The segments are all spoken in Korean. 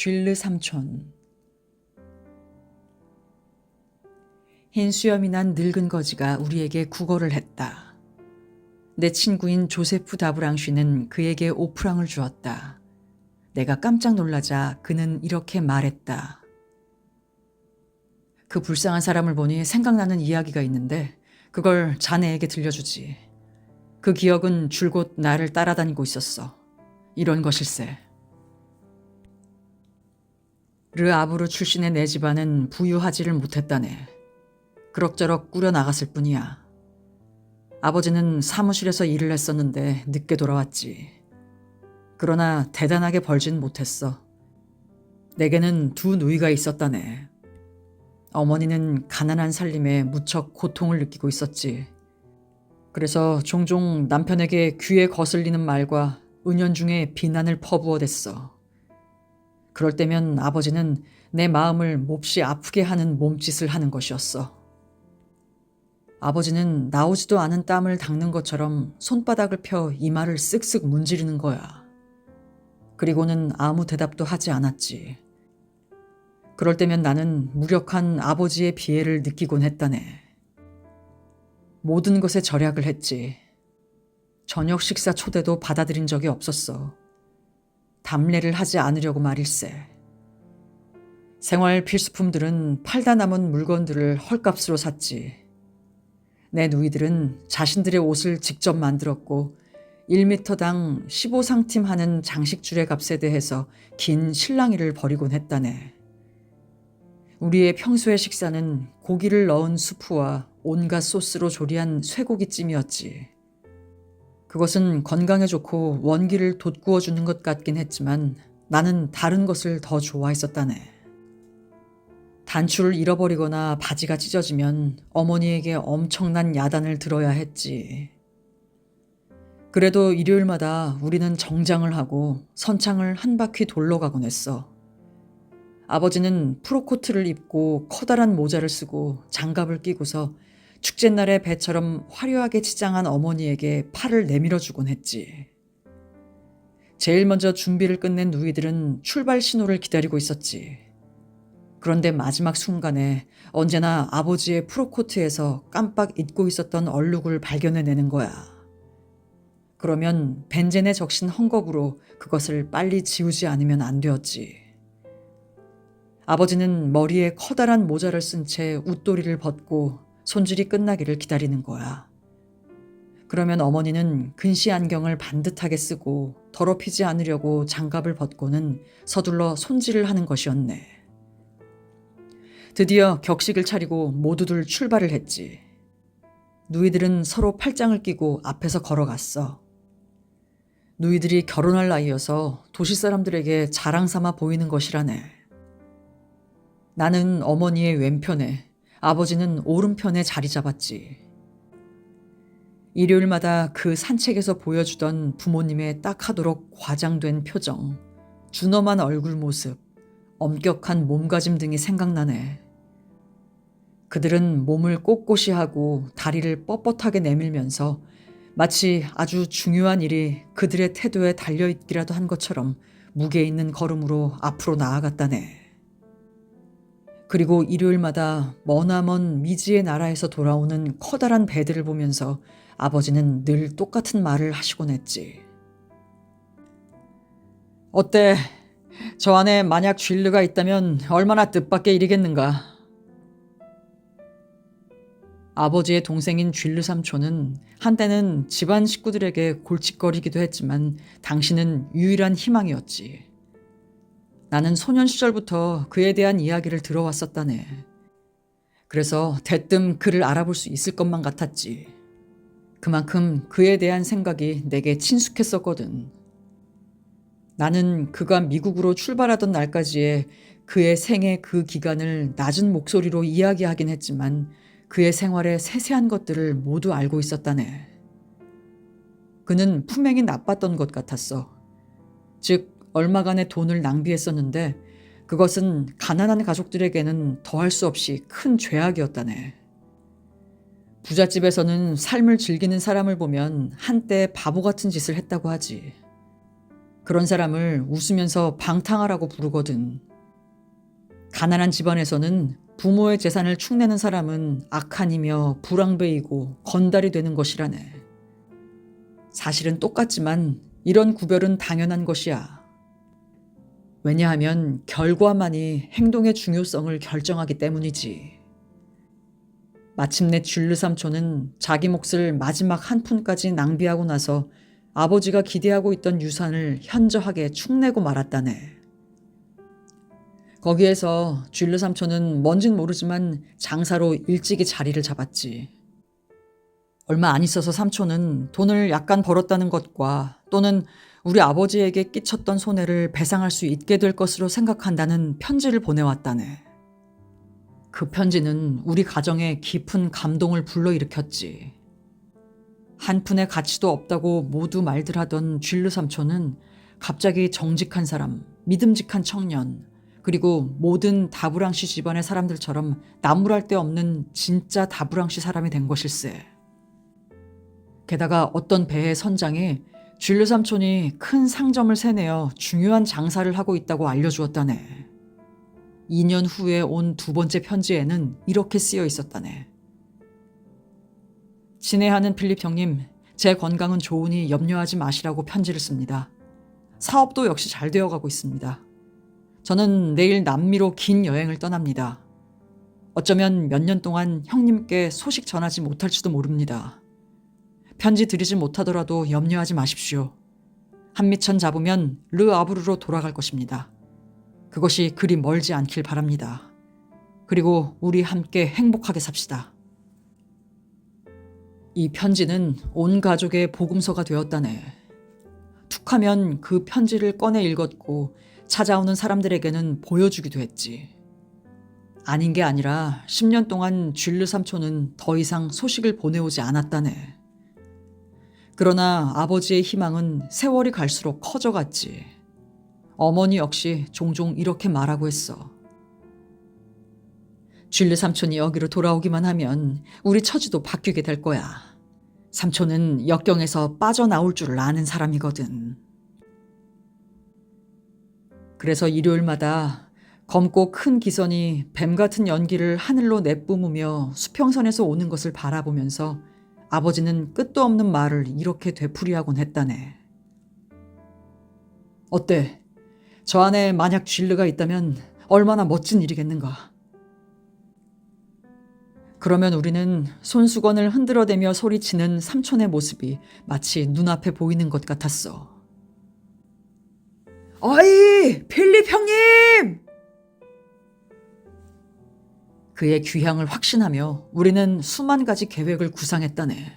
쥘르 삼촌. 흰 수염이 난 늙은 거지가 우리에게 구걸을 했다. 내 친구인 조세프 다브랑쉬는 그에게 5프랑을 주었다. 내가 깜짝 놀라자 그는 이렇게 말했다. 그 불쌍한 사람을 보니 생각나는 이야기가 있는데 그걸 자네에게 들려주지. 그 기억은 줄곧 나를 따라다니고 있었어. 이런 것일세. 르 아브르 출신의 내 집안은 부유하지를 못했다네. 그럭저럭 꾸려나갔을 뿐이야. 아버지는 사무실에서 일을 했었는데 늦게 돌아왔지. 그러나 대단하게 벌진 못했어. 내게는 두 누이가 있었다네. 어머니는 가난한 살림에 무척 고통을 느끼고 있었지. 그래서 종종 남편에게 귀에 거슬리는 말과 은연중에 비난을 퍼부어댔어. 그럴 때면 아버지는 내 마음을 몹시 아프게 하는 몸짓을 하는 것이었어. 아버지는 나오지도 않은 땀을 닦는 것처럼 손바닥을 펴 이마를 쓱쓱 문지르는 거야. 그리고는 아무 대답도 하지 않았지. 그럴 때면 나는 무력한 아버지의 비애를 느끼곤 했다네. 모든 것에 절약을 했지. 저녁 식사 초대도 받아들인 적이 없었어. 담례를 하지 않으려고 말일세. 생활 필수품들은 팔다 남은 물건들을 헐값으로 샀지. 내 누이들은 자신들의 옷을 직접 만들었고 1미터당 15상팀 하는 장식줄의 값에 대해서 긴 실랑이를 벌이곤 했다네. 우리의 평소의 식사는 고기를 넣은 수프와 온갖 소스로 조리한 쇠고기찜이었지. 그것은 건강에 좋고 원기를 돋구어 주는 것 같긴 했지만 나는 다른 것을 더 좋아했었다네. 단추를 잃어버리거나 바지가 찢어지면 어머니에게 엄청난 야단을 들어야 했지. 그래도 일요일마다 우리는 정장을 하고 선창을 한 바퀴 돌러 가곤 했어. 아버지는 프로코트를 입고 커다란 모자를 쓰고 장갑을 끼고서 축제날의 배처럼 화려하게 치장한 어머니에게 팔을 내밀어 주곤 했지. 제일 먼저 준비를 끝낸 누이들은 출발 신호를 기다리고 있었지. 그런데 마지막 순간에 언제나 아버지의 프로코트에서 깜빡 잊고 있었던 얼룩을 발견해내는 거야. 그러면 벤젠에 적신 헝겊으로 그것을 빨리 지우지 않으면 안 되었지. 아버지는 머리에 커다란 모자를 쓴 채 웃도리를 벗고 손질이 끝나기를 기다리는 거야. 그러면 어머니는 근시 안경을 반듯하게 쓰고 더럽히지 않으려고 장갑을 벗고는 서둘러 손질을 하는 것이었네. 드디어 격식을 차리고 모두들 출발을 했지. 누이들은 서로 팔짱을 끼고 앞에서 걸어갔어. 누이들이 결혼할 나이여서 도시 사람들에게 자랑 삼아 보이는 것이라네. 나는 어머니의 왼편에, 아버지는 오른편에 자리 잡았지. 일요일마다 그 산책에서 보여주던 부모님의 딱하도록 과장된 표정, 준엄한 얼굴 모습, 엄격한 몸가짐 등이 생각나네. 그들은 몸을 꼿꼿이 하고 다리를 뻣뻣하게 내밀면서 마치 아주 중요한 일이 그들의 태도에 달려있기라도 한 것처럼 무게 있는 걸음으로 앞으로 나아갔다네. 그리고 일요일마다 머나먼 미지의 나라에서 돌아오는 커다란 배들을 보면서 아버지는 늘 똑같은 말을 하시곤 했지. 어때? 저 안에 만약 쥘르가 있다면 얼마나 뜻밖의 일이겠는가? 아버지의 동생인 쥘르 삼촌은 한때는 집안 식구들에게 골칫거리기도 했지만 당신은 유일한 희망이었지. 나는 소년 시절부터 그에 대한 이야기를 들어왔었다네. 그래서 대뜸 그를 알아볼 수 있을 것만 같았지. 그만큼 그에 대한 생각이 내게 친숙했었거든. 나는 그가 미국으로 출발하던 날까지의 그의 생애 그 기간을 낮은 목소리로 이야기하긴 했지만 그의 생활의 세세한 것들을 모두 알고 있었다네. 그는 품행이 나빴던 것 같았어. 즉 얼마간의 돈을 낭비했었는데 그것은 가난한 가족들에게는 더할 수 없이 큰 죄악이었다네. 부잣집에서는 삶을 즐기는 사람을 보면 한때 바보 같은 짓을 했다고 하지. 그런 사람을 웃으면서 방탕하라고 부르거든. 가난한 집안에서는 부모의 재산을 축내는 사람은 악한이며 불황배이고 건달이 되는 것이라네. 사실은 똑같지만 이런 구별은 당연한 것이야. 왜냐하면 결과만이 행동의 중요성을 결정하기 때문이지. 마침내 줄르 삼촌은 자기 몫을 마지막 한 푼까지 낭비하고 나서 아버지가 기대하고 있던 유산을 현저하게 축내고 말았다네. 거기에서 줄르 삼촌은 뭔진 모르지만 장사로 일찍이 자리를 잡았지. 얼마 안 있어서 삼촌은 돈을 약간 벌었다는 것과 또는 우리 아버지에게 끼쳤던 손해를 배상할 수 있게 될 것으로 생각한다는 편지를 보내왔다네. 그 편지는 우리 가정에 깊은 감동을 불러일으켰지. 한 푼의 가치도 없다고 모두 말들 하던 쥘르 삼촌은 갑자기 정직한 사람, 믿음직한 청년, 그리고 모든 다브랑시 집안의 사람들처럼 나무랄 데 없는 진짜 다브랑시 사람이 된 것일세. 게다가 어떤 배의 선장이 쥘르 삼촌이 큰 상점을 세내어 중요한 장사를 하고 있다고 알려주었다네. 2년 후에 온 두 번째 편지에는 이렇게 쓰여 있었다네. 친애하는 필립 형님, 제 건강은 좋으니 염려하지 마시라고 편지를 씁니다. 사업도 역시 잘 되어가고 있습니다. 저는 내일 남미로 긴 여행을 떠납니다. 어쩌면 몇 년 동안 형님께 소식 전하지 못할지도 모릅니다. 편지 드리지 못하더라도 염려하지 마십시오. 한미천 잡으면 르아브르로 돌아갈 것입니다. 그것이 그리 멀지 않길 바랍니다. 그리고 우리 함께 행복하게 삽시다. 이 편지는 온 가족의 복음서가 되었다네. 툭하면 그 편지를 꺼내 읽었고 찾아오는 사람들에게는 보여주기도 했지. 아닌 게 아니라 10년 동안 쥘르 삼촌은 더 이상 소식을 보내오지 않았다네. 그러나 아버지의 희망은 세월이 갈수록 커져갔지. 어머니 역시 종종 이렇게 말하고 했어. 쥘르 삼촌이 여기로 돌아오기만 하면 우리 처지도 바뀌게 될 거야. 삼촌은 역경에서 빠져나올 줄 아는 사람이거든. 그래서 일요일마다 검고 큰 기선이 뱀 같은 연기를 하늘로 내뿜으며 수평선에서 오는 것을 바라보면서 아버지는 끝도 없는 말을 이렇게 되풀이하곤 했다네. 어때? 저 안에 만약 쥘르가 있다면 얼마나 멋진 일이겠는가. 그러면 우리는 손수건을 흔들어대며 소리치는 삼촌의 모습이 마치 눈앞에 보이는 것 같았어. 어이! 필립 형님! 그의 귀향을 확신하며 우리는 수만 가지 계획을 구상했다네.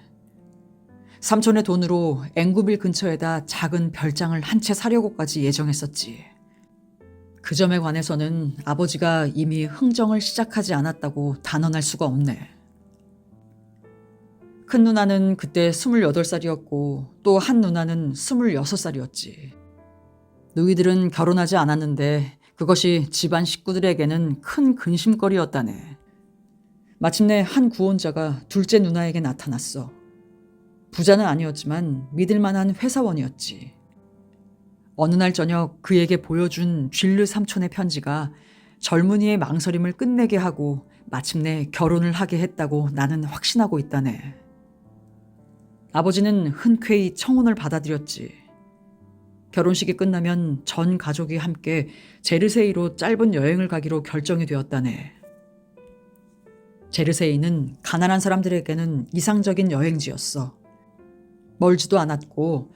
삼촌의 돈으로 앵구빌 근처에다 작은 별장을 한 채 사려고까지 예정했었지. 그 점에 관해서는 아버지가 이미 흥정을 시작하지 않았다고 단언할 수가 없네. 큰 누나는 그때 28살이었고 또 한 누나는 26살이었지. 너희들은 결혼하지 않았는데 그것이 집안 식구들에게는 큰 근심거리였다네. 마침내 한 구원자가 둘째 누나에게 나타났어. 부자는 아니었지만 믿을 만한 회사원이었지. 어느 날 저녁 그에게 보여준 쥘르 삼촌의 편지가 젊은이의 망설임을 끝내게 하고 마침내 결혼을 하게 했다고 나는 확신하고 있다네. 아버지는 흔쾌히 청혼을 받아들였지. 결혼식이 끝나면 전 가족이 함께 제르세이로 짧은 여행을 가기로 결정이 되었다네. 제르세이는 가난한 사람들에게는 이상적인 여행지였어. 멀지도 않았고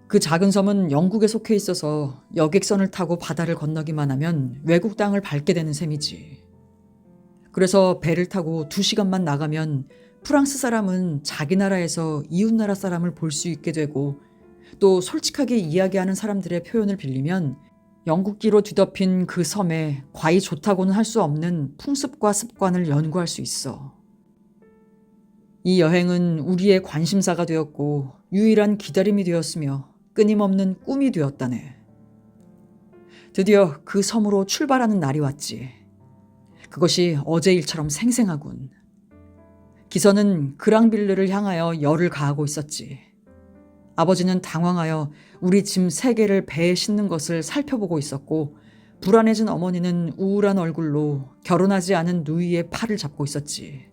그 작은 섬은 영국에 속해 있어서 여객선을 타고 바다를 건너기만 하면 외국 땅을 밟게 되는 셈이지. 그래서 배를 타고 2시간만 나가면 프랑스 사람은 자기 나라에서 이웃나라 사람을 볼 수 있게 되고 또 솔직하게 이야기하는 사람들의 표현을 빌리면 영국기로 뒤덮인 그 섬에 과히 좋다고는 할 수 없는 풍습과 습관을 연구할 수 있어. 이 여행은 우리의 관심사가 되었고 유일한 기다림이 되었으며 끊임없는 꿈이 되었다네. 드디어 그 섬으로 출발하는 날이 왔지. 그것이 어제 일처럼 생생하군. 기선은 그랑빌르를 향하여 열을 가하고 있었지. 아버지는 당황하여 우리 짐 3개를 배에 싣는 것을 살펴보고 있었고, 불안해진 어머니는 우울한 얼굴로 결혼하지 않은 누이의 팔을 잡고 있었지.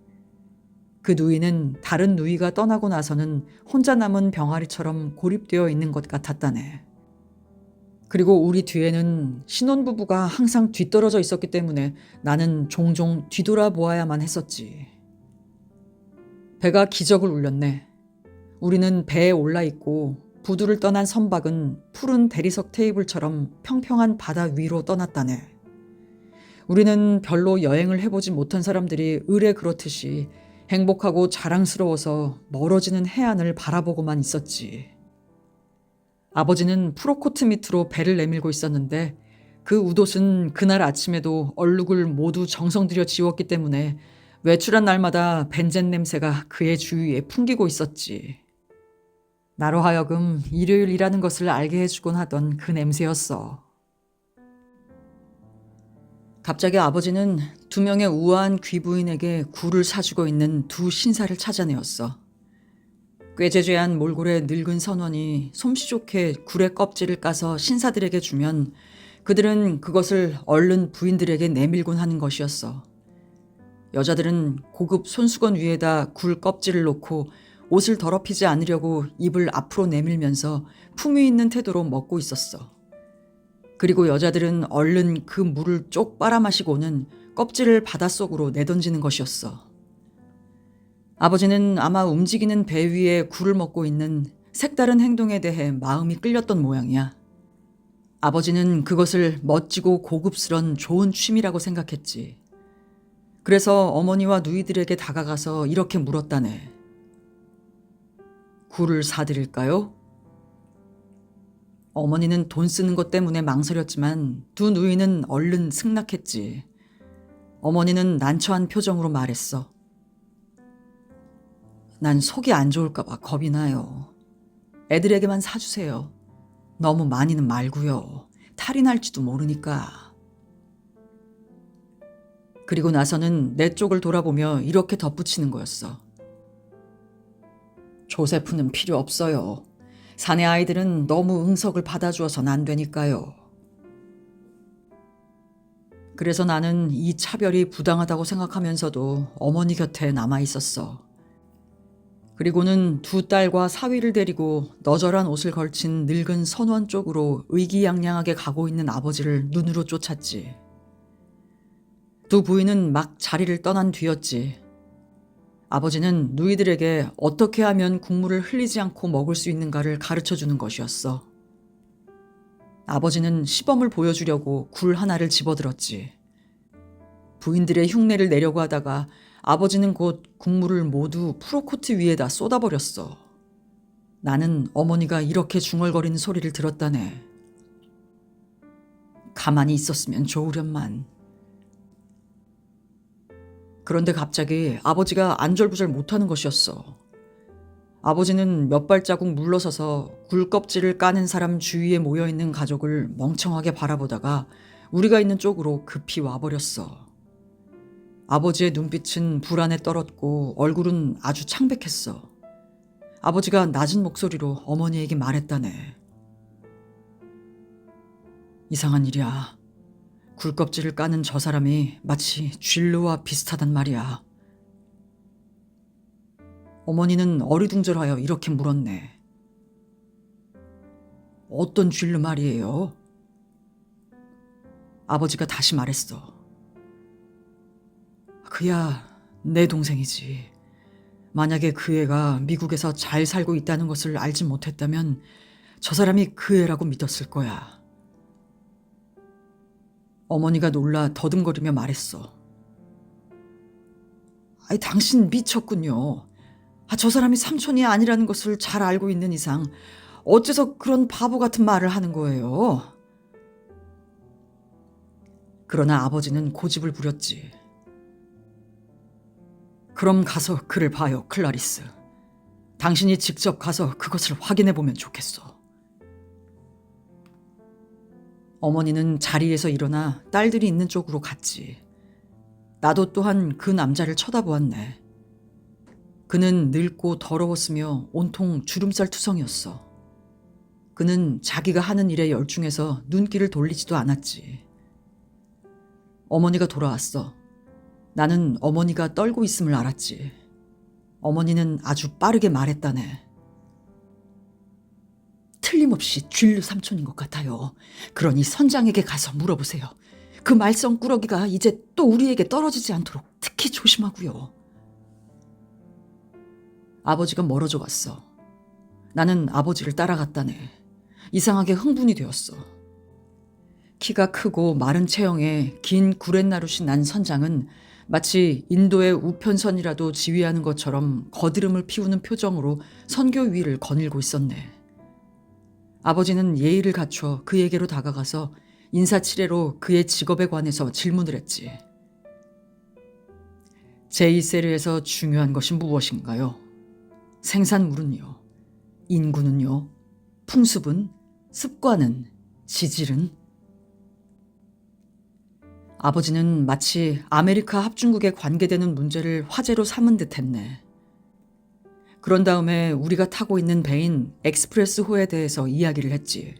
그 누이는 다른 누이가 떠나고 나서는 혼자 남은 병아리처럼 고립되어 있는 것 같았다네. 그리고 우리 뒤에는 신혼부부가 항상 뒤떨어져 있었기 때문에 나는 종종 뒤돌아보아야만 했었지. 배가 기적을 울렸네. 우리는 배에 올라 있고 부두를 떠난 선박은 푸른 대리석 테이블처럼 평평한 바다 위로 떠났다네. 우리는 별로 여행을 해보지 못한 사람들이 을에 그렇듯이 행복하고 자랑스러워서 멀어지는 해안을 바라보고만 있었지. 아버지는 프로코트 밑으로 배를 내밀고 있었는데 그 웃옷은 그날 아침에도 얼룩을 모두 정성 들여 지웠기 때문에 외출한 날마다 벤젠 냄새가 그의 주위에 풍기고 있었지. 나로 하여금 일요일이라는 것을 알게 해주곤 하던 그 냄새였어. 갑자기 아버지는 2명의 우아한 귀부인에게 굴을 사주고 있는 2 신사를 찾아내었어. 꾀죄죄한 몰골의 늙은 선원이 솜씨 좋게 굴의 껍질을 까서 신사들에게 주면 그들은 그것을 얼른 부인들에게 내밀곤 하는 것이었어. 여자들은 고급 손수건 위에다 굴 껍질을 놓고 옷을 더럽히지 않으려고 입을 앞으로 내밀면서 품위 있는 태도로 먹고 있었어. 그리고 여자들은 얼른 그 물을 쪽 빨아마시고는 껍질을 바닷속으로 내던지는 것이었어. 아버지는 아마 움직이는 배 위에 굴을 먹고 있는 색다른 행동에 대해 마음이 끌렸던 모양이야. 아버지는 그것을 멋지고 고급스런 좋은 취미라고 생각했지. 그래서 어머니와 누이들에게 다가가서 이렇게 물었다네. 굴을 사드릴까요? 어머니는 돈 쓰는 것 때문에 망설였지만 2 누이는 얼른 승낙했지. 어머니는 난처한 표정으로 말했어. 난 속이 안 좋을까 봐 겁이 나요. 애들에게만 사주세요. 너무 많이는 말고요. 탈이 날지도 모르니까. 그리고 나서는 내 쪽을 돌아보며 이렇게 덧붙이는 거였어. 조세프는 필요 없어요. 사내 아이들은 너무 응석을 받아주어선 안 되니까요. 그래서 나는 이 차별이 부당하다고 생각하면서도 어머니 곁에 남아 있었어. 그리고는 2 딸과 사위를 데리고 너절한 옷을 걸친 늙은 선원 쪽으로 의기양양하게 가고 있는 아버지를 눈으로 쫓았지. 2 부인은 막 자리를 떠난 뒤였지. 아버지는 누이들에게 어떻게 하면 국물을 흘리지 않고 먹을 수 있는가를 가르쳐주는 것이었어. 아버지는 시범을 보여주려고 굴 하나를 집어들었지. 부인들의 흉내를 내려고 하다가 아버지는 곧 국물을 모두 프로코트 위에다 쏟아버렸어. 나는 어머니가 이렇게 중얼거리는 소리를 들었다네. 가만히 있었으면 좋으련만. 그런데 갑자기 아버지가 안절부절 못하는 것이었어. 아버지는 몇 발자국 물러서서 굴 껍질을 까는 사람 주위에 모여있는 가족을 멍청하게 바라보다가 우리가 있는 쪽으로 급히 와버렸어. 아버지의 눈빛은 불안에 떨었고 얼굴은 아주 창백했어. 아버지가 낮은 목소리로 어머니에게 말했다네. 이상한 일이야. 굴껍질을 까는 저 사람이 마치 쥘르와 비슷하단 말이야. 어머니는 어리둥절하여 이렇게 물었네. 어떤 쥘르 말이에요? 아버지가 다시 말했어. 그야 내 동생이지. 만약에 그 애가 미국에서 잘 살고 있다는 것을 알지 못했다면 저 사람이 그 애라고 믿었을 거야. 어머니가 놀라 더듬거리며 말했어. 아이, 당신 미쳤군요. 저 사람이 삼촌이 아니라는 것을 잘 알고 있는 이상 어째서 그런 바보 같은 말을 하는 거예요? 그러나 아버지는 고집을 부렸지. 그럼 가서 그를 봐요, 클라리스. 당신이 직접 가서 그것을 확인해 보면 좋겠어. 어머니는 자리에서 일어나 딸들이 있는 쪽으로 갔지. 나도 또한 그 남자를 쳐다보았네. 그는 늙고 더러웠으며 온통 주름살 투성이었어. 그는 자기가 하는 일에 열중해서 눈길을 돌리지도 않았지. 어머니가 돌아왔어. 나는 어머니가 떨고 있음을 알았지. 어머니는 아주 빠르게 말했다네. 틀림없이 쥘르 삼촌인 것 같아요. 그러니 선장에게 가서 물어보세요. 그 말썽꾸러기가 이제 또 우리에게 떨어지지 않도록 특히 조심하고요. 아버지가 멀어져 갔어. 나는 아버지를 따라갔다네. 이상하게 흥분이 되었어. 키가 크고 마른 체형에 긴 구렛나룻이 난 선장은 마치 인도의 우편선이라도 지휘하는 것처럼 거드름을 피우는 표정으로 선교 위를 거닐고 있었네. 아버지는 예의를 갖춰 그에게로 다가가서 인사치레로 그의 직업에 관해서 질문을 했지. 제2세르에서 중요한 것이 무엇인가요? 생산물은요? 인구는요? 풍습은? 습관은? 지질은? 아버지는 마치 아메리카 합중국에 관계되는 문제를 화제로 삼은 듯 했네. 그런 다음에 우리가 타고 있는 배인 엑스프레스호에 대해서 이야기를 했지.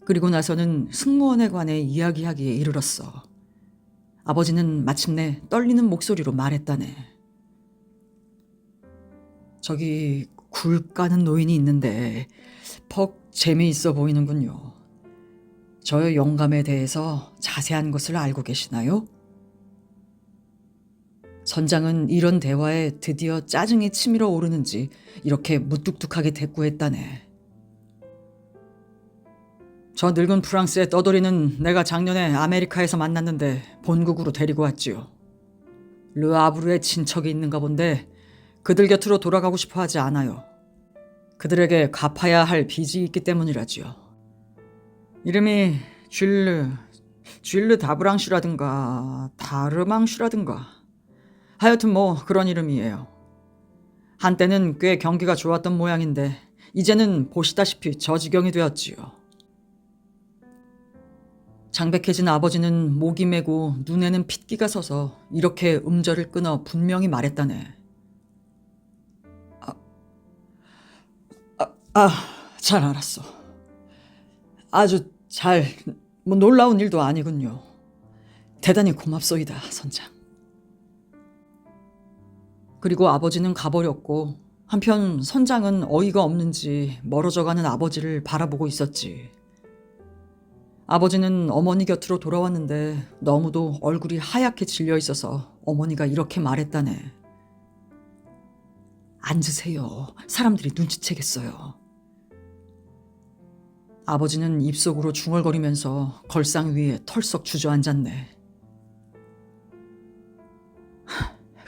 그리고 나서는 승무원에 관해 이야기하기에 이르렀어. 아버지는 마침내 떨리는 목소리로 말했다네. 저기 굴 까는 노인이 있는데 퍽 재미있어 보이는군요. 저 영감에 대해서 자세한 것을 알고 계시나요? 선장은 이런 대화에 드디어 짜증이 치밀어 오르는지 이렇게 무뚝뚝하게 대꾸했다네. 저 늙은 프랑스의 떠돌이는 내가 작년에 아메리카에서 만났는데 본국으로 데리고 왔지요. 르아브르에 친척이 있는가 본데 그들 곁으로 돌아가고 싶어 하지 않아요. 그들에게 갚아야 할 빚이 있기 때문이라지요. 이름이 쥘르 다브랑슈라든가 다르망슈라든가 하여튼 뭐 그런 이름이에요. 한때는 꽤 경기가 좋았던 모양인데 이제는 보시다시피 저 지경이 되었지요. 장백해진 아버지는 목이 메고 눈에는 핏기가 서서 이렇게 음절을 끊어 분명히 말했다네. 잘 알았어. 아주 뭐 놀라운 일도 아니군요. 대단히 고맙소이다, 선장. 그리고 아버지는 가버렸고 한편 선장은 어이가 없는지 멀어져가는 아버지를 바라보고 있었지. 아버지는 어머니 곁으로 돌아왔는데 너무도 얼굴이 하얗게 질려 있어서 어머니가 이렇게 말했다네. 앉으세요. 사람들이 눈치채겠어요. 아버지는 입속으로 중얼거리면서 걸상 위에 털썩 주저앉았네.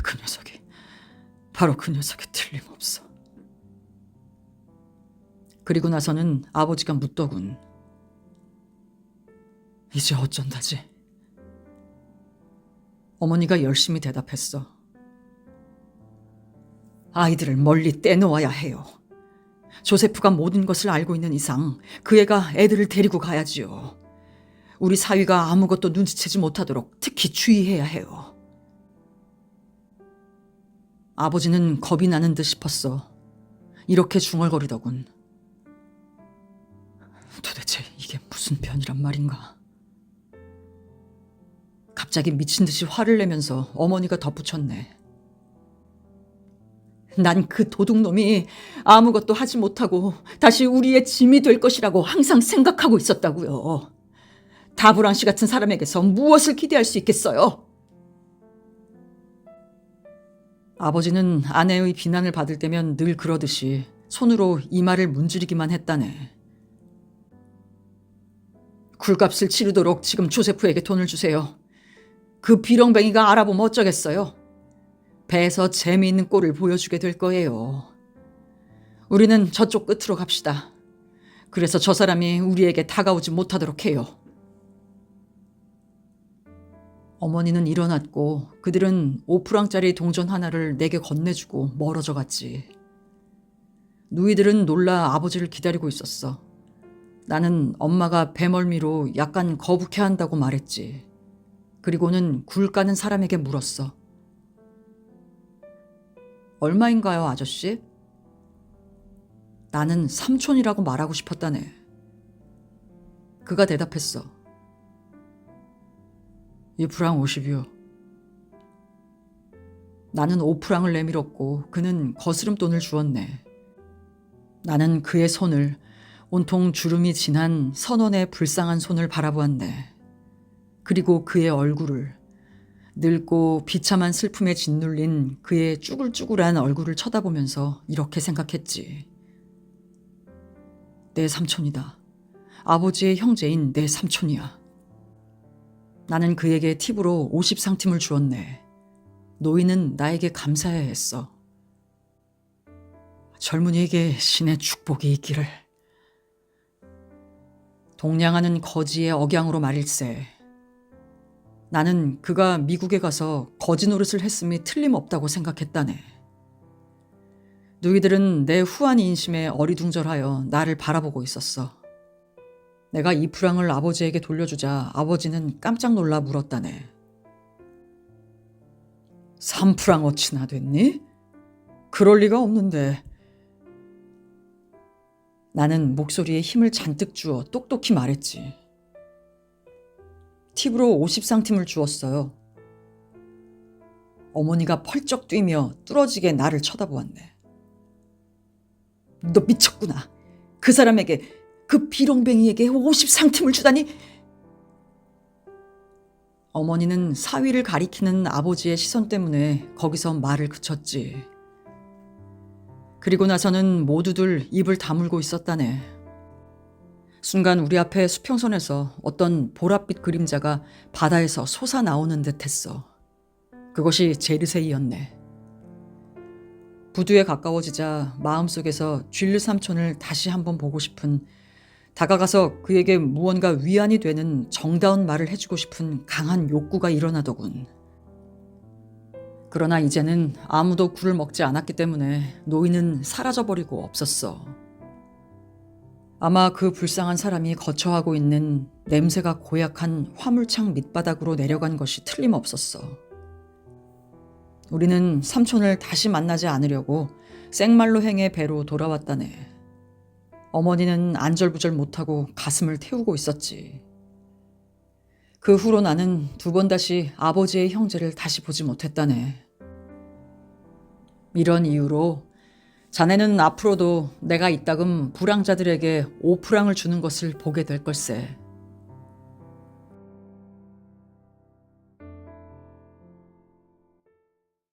그 녀석이, 바로 그 녀석이 틀림없어. 그리고 나서는 아버지가 묻더군. 이제 어쩐다지? 어머니가 열심히 대답했어. 아이들을 멀리 떼놓아야 해요. 조세프가 모든 것을 알고 있는 이상 그 애가 애들을 데리고 가야지요. 우리 사위가 아무것도 눈치채지 못하도록 특히 주의해야 해요. 아버지는 겁이 나는 듯 싶었어. 이렇게 중얼거리더군. 도대체 이게 무슨 변이란 말인가? 갑자기 미친 듯이 화를 내면서 어머니가 덧붙였네. 난 그 도둑놈이 아무것도 하지 못하고 다시 우리의 짐이 될 것이라고 항상 생각하고 있었다고요. 다브랑 씨 같은 사람에게서 무엇을 기대할 수 있겠어요? 아버지는 아내의 비난을 받을 때면 늘 그러듯이 손으로 이마를 문지르기만 했다네. 굴값을 치르도록 지금 조세프에게 돈을 주세요. 그 비렁뱅이가 알아보면 어쩌겠어요? 배에서 재미있는 꼴을 보여주게 될 거예요. 우리는 저쪽 끝으로 갑시다. 그래서 저 사람이 우리에게 다가오지 못하도록 해요. 어머니는 일어났고 그들은 5프랑짜리 동전 하나를 내게 건네주고 멀어져 갔지. 누이들은 놀라 아버지를 기다리고 있었어. 나는 엄마가 배멀미로 약간 거북해한다고 말했지. 그리고는 굴 까는 사람에게 물었어. 얼마인가요, 아저씨? 나는 삼촌이라고 말하고 싶었다네. 그가 대답했어. 2프랑 50이요. 나는 5프랑을 내밀었고 그는 거스름돈을 주었네. 나는 그의 손을, 온통 주름이 진한 선원의 불쌍한 손을 바라보았네. 그리고 그의 얼굴을, 늙고 비참한 슬픔에 짓눌린 그의 쭈글쭈글한 얼굴을 쳐다보면서 이렇게 생각했지. 내 삼촌이다. 아버지의 형제인 내 삼촌이야. 나는 그에게 팁으로 50상팀을 주었네. 노인은 나에게 감사해야 했어. 젊은이에게 신의 축복이 있기를. 동냥하는 거지의 억양으로 말일세. 나는 그가 미국에 가서 거지 노릇을 했음이 틀림없다고 생각했다네. 누이들은 내 후한 인심에 어리둥절하여 나를 바라보고 있었어. 내가 2프랑을 아버지에게 돌려주자 아버지는 깜짝 놀라 물었다네. 3프랑 어치나 됐니? 그럴 리가 없는데. 나는 목소리에 힘을 잔뜩 주어 똑똑히 말했지. 팁으로 50상팀을 주었어요. 어머니가 펄쩍 뛰며 뚫어지게 나를 쳐다보았네. 너 미쳤구나. 그 사람에게, 그 비렁뱅이에게 50상팀을 주다니. 어머니는 사위를 가리키는 아버지의 시선 때문에 거기서 말을 그쳤지. 그리고 나서는 모두들 입을 다물고 있었다네. 순간 우리 앞에 수평선에서 어떤 보랏빛 그림자가 바다에서 솟아나오는 듯했어. 그것이 제르세이였네. 부두에 가까워지자 마음속에서 쥘르 삼촌을 다시 한번 보고 싶은, 다가가서 그에게 무언가 위안이 되는 정다운 말을 해주고 싶은 강한 욕구가 일어나더군. 그러나 이제는 아무도 굴을 먹지 않았기 때문에 노인은 사라져버리고 없었어. 아마 그 불쌍한 사람이 거처하고 있는 냄새가 고약한 화물창 밑바닥으로 내려간 것이 틀림없었어. 우리는 삼촌을 다시 만나지 않으려고 생말로 행의 배로 돌아왔다네. 어머니는 안절부절 못하고 가슴을 태우고 있었지. 그 후로 나는 2번 다시 아버지의 형제를 다시 보지 못했다네. 이런 이유로 자네는 앞으로도 내가 이따금 불황자들에게 5프랑을 주는 것을 보게 될 걸세.